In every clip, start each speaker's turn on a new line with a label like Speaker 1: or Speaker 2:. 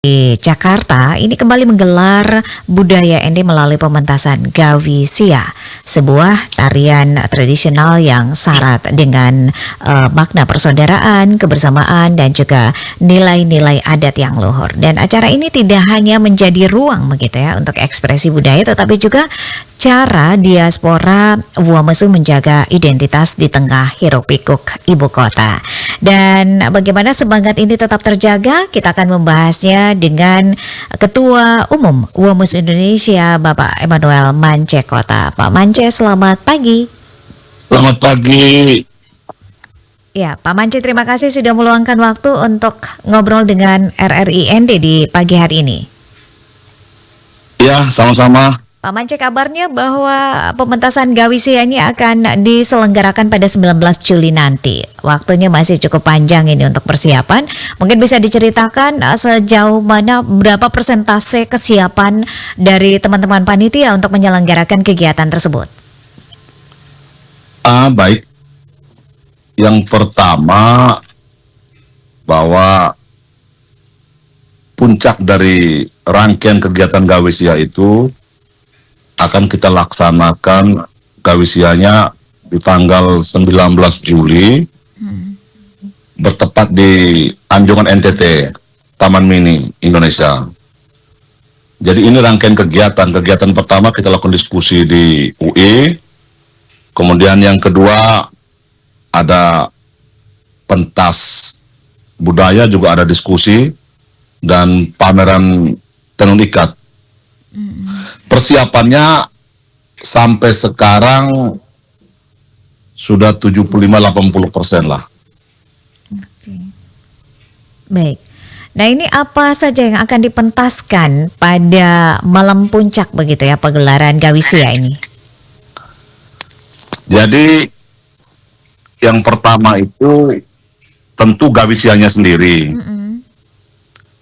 Speaker 1: di Jakarta ini kembali menggelar budaya Ende melalui pementasan Gawi Sia, sebuah tarian tradisional yang syarat dengan makna persaudaraan, kebersamaan dan juga nilai-nilai adat yang luhur. Dan acara ini tidak hanya menjadi ruang begitu ya untuk ekspresi budaya, tetapi juga cara diaspora Uamesu menjaga identitas di tengah hiruk-pikuk ibu kota. Dan bagaimana semangat ini tetap terjaga, kita akan membahasnya dengan Ketua Umum Uamesu Indonesia, Bapak Emmanuel Mance Kota. Pak Mance, selamat pagi.
Speaker 2: Selamat pagi.
Speaker 1: Ya, Pak Mance, terima kasih sudah meluangkan waktu untuk ngobrol dengan RRI ND di pagi hari ini.
Speaker 2: Ya, sama-sama.
Speaker 1: Pak Mance, kabarnya bahwa pementasan Gawi Sia ini akan diselenggarakan pada 19 Juli nanti. Waktunya masih cukup panjang ini untuk persiapan. Mungkin bisa diceritakan sejauh mana, berapa persentase kesiapan dari teman-teman panitia untuk menyelenggarakan kegiatan tersebut?
Speaker 2: Baik. Yang pertama, bahwa puncak dari rangkaian kegiatan Gawi Sia itu akan kita laksanakan Gawi Sianya di tanggal 19 Juli bertepat di Anjungan NTT, Taman Mini Indonesia. Jadi ini rangkaian kegiatan. Kegiatan pertama kita lakukan diskusi di UI, kemudian yang kedua ada pentas budaya, juga ada diskusi dan pameran tenun ikat. Persiapannya sampai sekarang sudah 75-80% lah.
Speaker 1: Oke. Baik. Nah, ini apa saja yang akan dipentaskan pada malam puncak begitu ya pagelaran Gawi Sia ini?
Speaker 2: Jadi yang pertama itu tentu Gawi Sianya sendiri.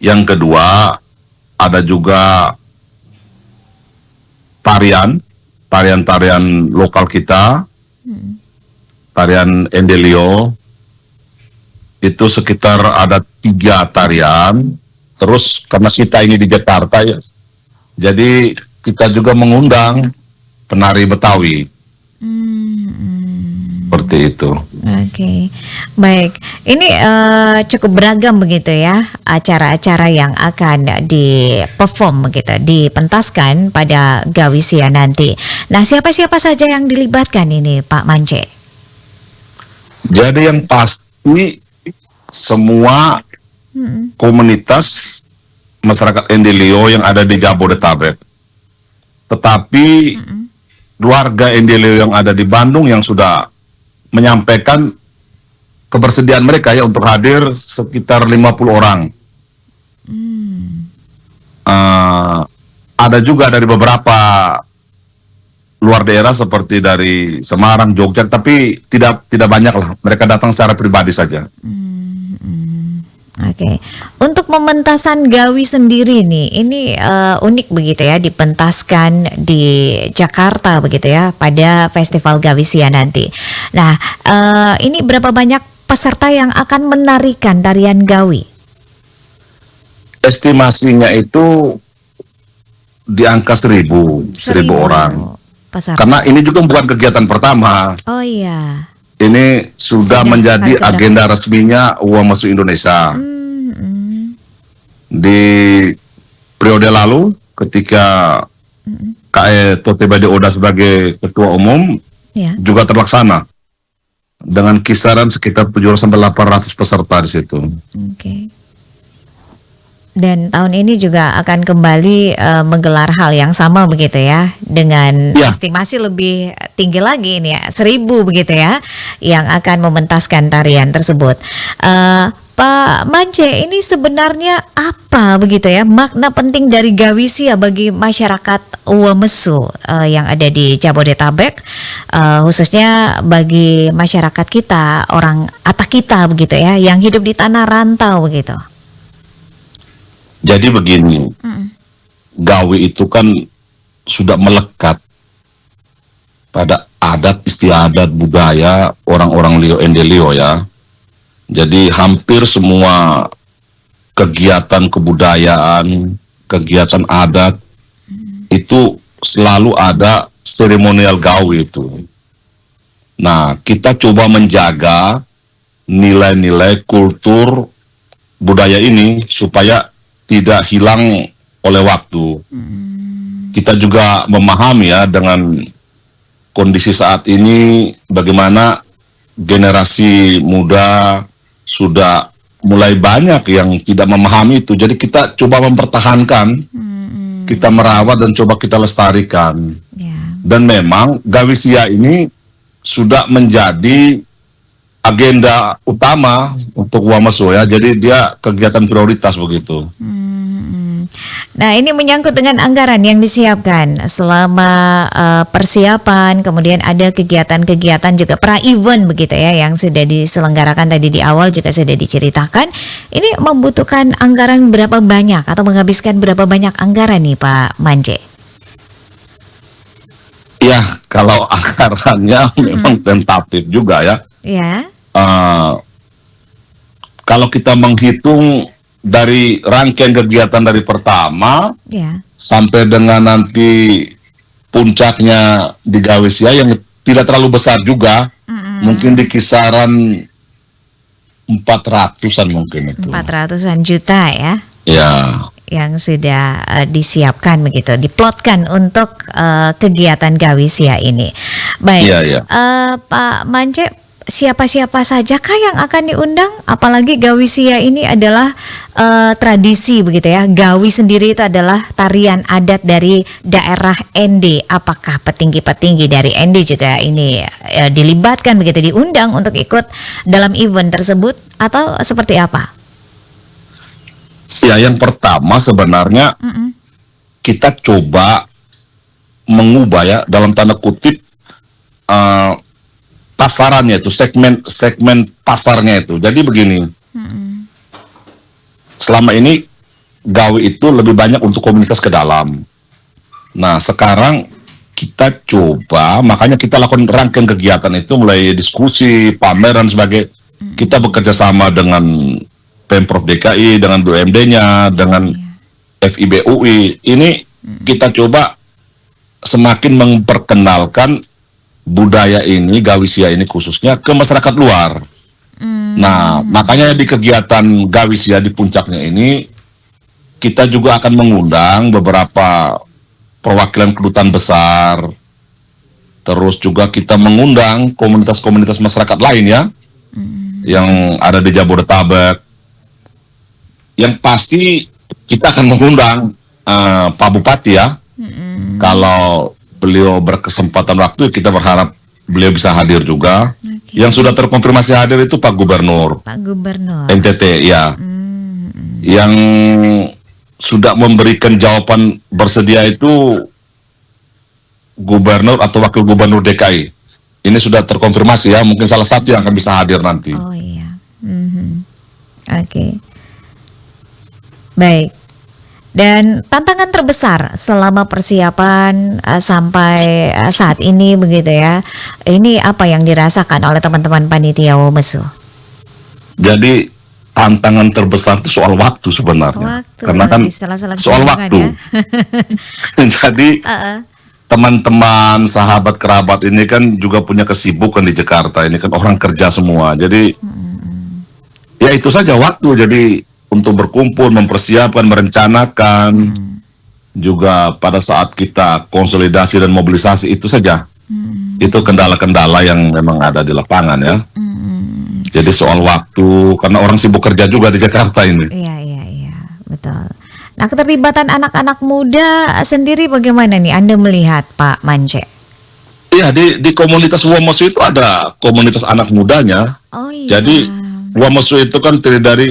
Speaker 2: Yang kedua ada juga tarian-tarian lokal kita, tarian Endelio, itu sekitar ada 3 tarian. Terus karena kita ini di Jakarta ya, jadi kita juga mengundang penari Betawi. Seperti itu.
Speaker 1: Oke, baik. Ini cukup beragam begitu ya acara-acara yang akan di-perform begitu, dipentaskan pada Gawi Sia nanti. Nah, siapa-siapa saja yang dilibatkan ini, Pak Mance?
Speaker 2: Jadi yang pasti semua komunitas masyarakat Endelio yang ada di Jabodetabek. Tetapi keluarga Endelio yang ada di Bandung yang sudah menyampaikan kebersediaan mereka ya untuk hadir sekitar 50 orang. Ada juga dari beberapa luar daerah seperti dari Semarang, Jogja, tapi tidak banyak lah. Mereka datang secara pribadi saja.
Speaker 1: Oke. Untuk pementasan Gawi sendiri nih, ini unik begitu ya, dipentaskan di Jakarta begitu ya pada Festival Gawi Sia nanti. Nah, ini berapa banyak peserta yang akan menarikan tarian Gawi?
Speaker 2: Estimasinya itu di angka 1.000 orang.
Speaker 1: Peserta.
Speaker 2: Karena ini juga bukan kegiatan pertama.
Speaker 1: Oh iya.
Speaker 2: Ini sudah menjadi agenda resminya Uamesu Indonesia. Di periode lalu ketika KE Tote Bade Oda sebagai ketua umum juga terlaksana dengan kisaran sekitar 700-800 peserta di situ.
Speaker 1: Oke. Dan tahun ini juga akan kembali menggelar hal yang sama begitu ya, dengan estimasi lebih tinggi lagi ini ya, 1.000 begitu ya, yang akan mementaskan tarian tersebut. Pak Mance, ini sebenarnya apa begitu ya makna penting dari Gawi Sia bagi masyarakat Uamesu yang ada di Jabodetabek, khususnya bagi masyarakat kita, orang Atak kita begitu ya, yang hidup di tanah rantau begitu?
Speaker 2: Jadi begini, Gawi itu kan sudah melekat pada adat istiadat budaya orang-orang Lio Endelio ya. Jadi hampir semua kegiatan kebudayaan, kegiatan adat, itu selalu ada seremonial gawi itu. Nah, kita coba menjaga nilai-nilai kultur budaya ini supaya tidak hilang oleh waktu. Kita juga memahami ya dengan kondisi saat ini bagaimana generasi muda sudah mulai banyak yang tidak memahami itu. Jadi kita coba mempertahankan, kita merawat dan coba kita lestarikan. Dan memang Gawisia ini sudah menjadi agenda utama untuk Womaso ya. Jadi dia kegiatan prioritas begitu.
Speaker 1: Nah, ini menyangkut dengan anggaran yang disiapkan selama persiapan, kemudian ada kegiatan-kegiatan juga pra-event begitu ya yang sudah diselenggarakan tadi di awal juga sudah diceritakan. Ini membutuhkan anggaran berapa banyak atau menghabiskan berapa banyak anggaran nih Pak Manje?
Speaker 2: Ya, kalau anggarannya memang tentatif juga ya.
Speaker 1: Ya.
Speaker 2: Kalau kita menghitung dari rangkaian kegiatan dari pertama sampai dengan nanti puncaknya di Gawisia yang tidak terlalu besar juga, mungkin di kisaran 400-an mungkin itu.
Speaker 1: 400-an juta ya?
Speaker 2: Ya.
Speaker 1: Yang sudah disiapkan begitu, diplotkan untuk kegiatan Gawisia ini. Baik, Pak Manje, siapa-siapa sajakah yang akan diundang? Apalagi Gawisia ini adalah tradisi begitu ya. Gawi sendiri itu adalah tarian adat dari daerah ND. Apakah petinggi-petinggi dari ND juga ini dilibatkan begitu, diundang untuk ikut dalam event tersebut atau seperti apa?
Speaker 2: Ya, yang pertama sebenarnya kita coba mengubah ya dalam tanda kutip pasarannya itu, segmen pasarnya itu. Jadi begini, selama ini Gawi itu lebih banyak untuk komunitas ke dalam. Nah, sekarang kita coba, makanya kita lakukan rangkaian kegiatan itu mulai diskusi, pameran sebagai kita bekerja sama dengan Pemprov DKI, dengan BUMD-nya, dengan FIB UI. Ini kita coba semakin memperkenalkan budaya ini, Gawisia ini khususnya ke masyarakat luar. Nah, makanya di kegiatan Gawisia di puncaknya ini, kita juga akan mengundang beberapa perwakilan kedutaan besar. Terus juga kita mengundang komunitas-komunitas masyarakat lain ya, yang ada di Jabodetabek. Yang pasti kita akan mengundang Pak Bupati ya. Kalau beliau berkesempatan waktu, kita berharap beliau bisa hadir juga. Yang sudah terkonfirmasi hadir itu Pak Gubernur.
Speaker 1: Pak Gubernur.
Speaker 2: NTT ya. Yang sudah memberikan jawaban bersedia itu Gubernur atau Wakil Gubernur DKI. Ini sudah terkonfirmasi ya. Mungkin salah satu yang akan bisa hadir nanti.
Speaker 1: Oh iya. Oke. Baik. Dan tantangan terbesar selama persiapan sampai saat ini begitu ya. Ini apa yang dirasakan oleh teman-teman panitia Womesu?
Speaker 2: Jadi tantangan terbesar itu soal waktu sebenarnya. Karena kan soal waktu. Ya? Jadi teman-teman, sahabat, kerabat ini kan juga punya kesibukan di Jakarta. Ini kan orang kerja semua. Jadi ya itu saja waktu. Jadi untuk berkumpul, mempersiapkan, merencanakan, juga pada saat kita konsolidasi dan mobilisasi itu saja. Itu kendala-kendala yang memang ada di lapangan ya. Jadi soal waktu, karena orang sibuk kerja juga di Jakarta ini.
Speaker 1: Iya, betul. Nah, keterlibatan anak-anak muda sendiri bagaimana nih Anda melihat Pak Manje?
Speaker 2: Iya, di komunitas Womoso itu ada komunitas anak mudanya.
Speaker 1: Oh iya.
Speaker 2: Jadi Womoso itu kan terdiri dari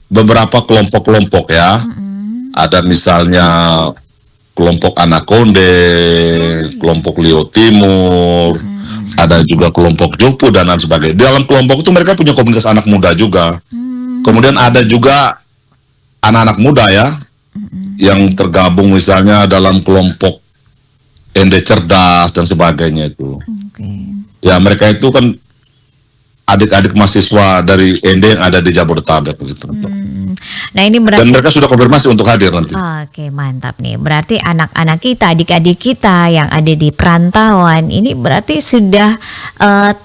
Speaker 2: beberapa kelompok-kelompok ya. Ada misalnya kelompok Anakonde, kelompok Lio Timur, ada juga kelompok Jopo dan lain sebagainya. Di dalam kelompok itu mereka punya komunitas anak muda juga. Kemudian ada juga anak-anak muda ya, yang tergabung misalnya dalam kelompok ND Cerdas dan sebagainya itu. Ya mereka itu kan adik-adik mahasiswa dari ND yang ada di Jabodetabek begitu.
Speaker 1: Nah ini berarti
Speaker 2: Dan mereka sudah konfirmasi untuk hadir nanti.
Speaker 1: Oke, mantap nih. Berarti anak-anak kita, adik-adik kita yang ada di perantauan ini berarti sudah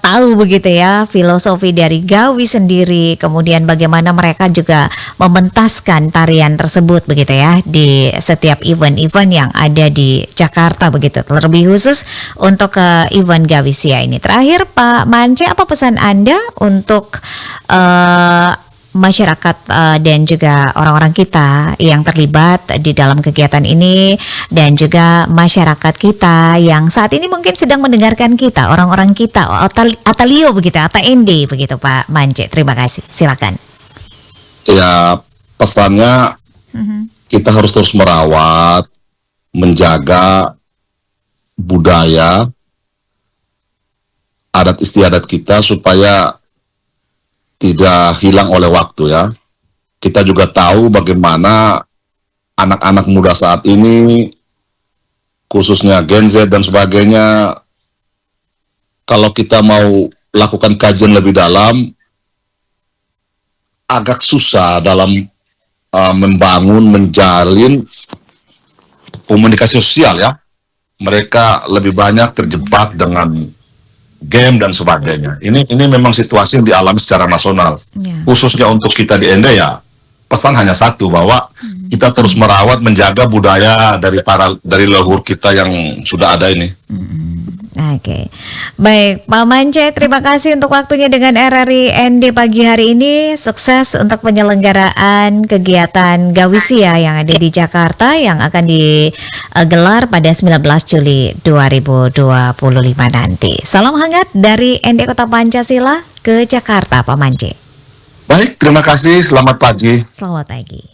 Speaker 1: tahu begitu ya filosofi dari Gawi sendiri, kemudian bagaimana mereka juga mementaskan tarian tersebut begitu ya di setiap event-event yang ada di Jakarta begitu. Terlebih khusus untuk event Gawi Sia ini. Terakhir Pak Mance, apa pesan Anda untuk masyarakat dan juga orang-orang kita yang terlibat di dalam kegiatan ini, dan juga masyarakat kita yang saat ini mungkin sedang mendengarkan kita, orang-orang kita, Atalio begitu, ATND begitu Pak Mance. Terima kasih, silakan.
Speaker 2: Ya, pesannya kita harus terus merawat, menjaga budaya, adat istiadat kita supaya tidak hilang oleh waktu ya. Kita juga tahu bagaimana anak-anak muda saat ini, khususnya Gen Z dan sebagainya, kalau kita mau lakukan kajian lebih dalam, agak susah dalam membangun, menjalin komunikasi sosial ya. Mereka lebih banyak terjebak dengan game dan sebagainya. Ini memang situasi yang dialami secara nasional. Khususnya untuk kita di ND ya, pesan hanya satu, bahwa kita terus merawat, menjaga budaya dari leluhur kita yang sudah ada ini.
Speaker 1: Oke, baik Pak Mance, terima kasih untuk waktunya dengan RRI ND pagi hari ini. Sukses untuk penyelenggaraan kegiatan Gawi Sia yang ada di Jakarta yang akan digelar pada 19 Juli 2025 nanti. Salam hangat dari ND Kota Pancasila ke Jakarta, Pak Mance.
Speaker 2: Baik, terima kasih. Selamat pagi.
Speaker 1: Selamat pagi.